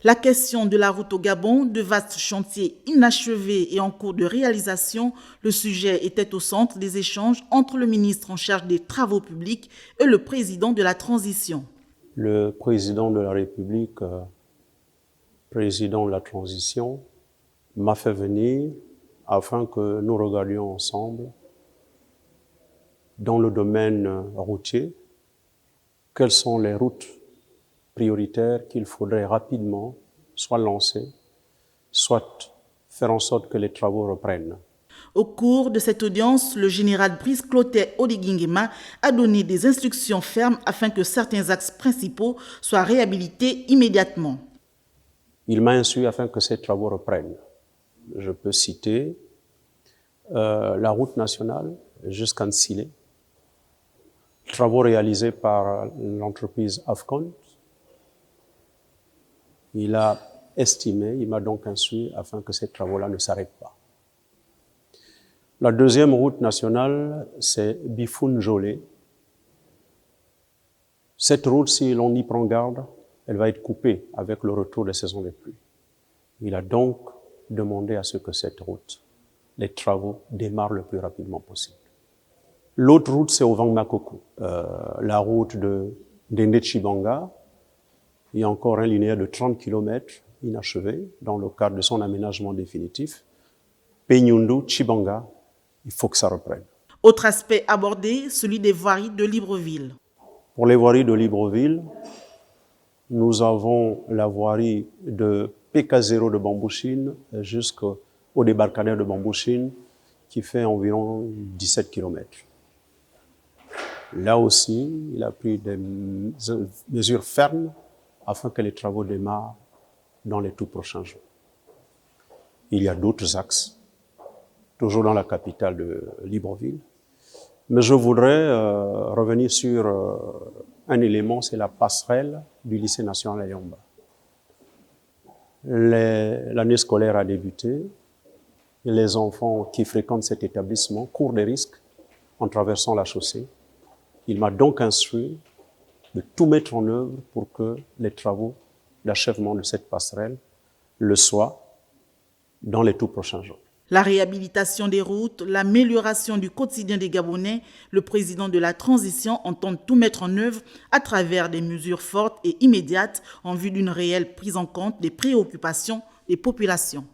La question de la route au Gabon, de vastes chantiers inachevés et en cours de réalisation, le sujet était au centre des échanges entre le ministre en charge des Travaux publics et le président de la transition. Le président de la République, président de la transition, m'a fait venir afin que nous regardions ensemble dans le domaine routier quelles sont les routes prioritaires qu'il faudrait rapidement soit lancer, soit faire en sorte que les travaux reprennent. Au cours de cette audience, le général Brice Clotet Oligingema a donné des instructions fermes afin que certains axes principaux soient réhabilités immédiatement. Il m'a instruit afin que ces travaux reprennent. Je peux citer la route nationale jusqu'à Nsile, travaux réalisés par l'entreprise Afcon. Il a estimé, il m'a donc instruit afin que ces travaux-là ne s'arrêtent pas. La deuxième route nationale, c'est Bifoun-Jolé. Cette route, si l'on y prend garde, elle va être coupée avec le retour des saisons des pluies. Il a donc demandé à ce que cette route, les travaux démarrent le plus rapidement possible. L'autre route, c'est au Vangmakoku, la route de Ndende-Chibanga. Il y a encore un linéaire de 30 km inachevé dans le cadre de son aménagement définitif. Penyundu-Chibanga, il faut que ça reprenne. Autre aspect abordé, celui des voiries de Libreville. Pour les voiries de Libreville, nous avons la voirie de PK0 de Bambouchine jusqu'au débarcadère de Bambouchine qui fait environ 17 km. Là aussi, il a pris des mesures fermes afin que les travaux démarrent dans les tout prochains jours. Il y a d'autres axes, toujours dans la capitale de Libreville, mais je voudrais revenir sur un élément, c'est la passerelle du lycée national à Yamba. L'année scolaire a débuté, et les enfants qui fréquentent cet établissement courent des risques en traversant la chaussée. Il m'a donc instruit de tout mettre en œuvre pour que les travaux d'achèvement de cette passerelle le soient dans les tout prochains jours. La réhabilitation des routes, l'amélioration du quotidien des Gabonais, le président de la transition entend tout mettre en œuvre à travers des mesures fortes et immédiates en vue d'une réelle prise en compte des préoccupations des populations.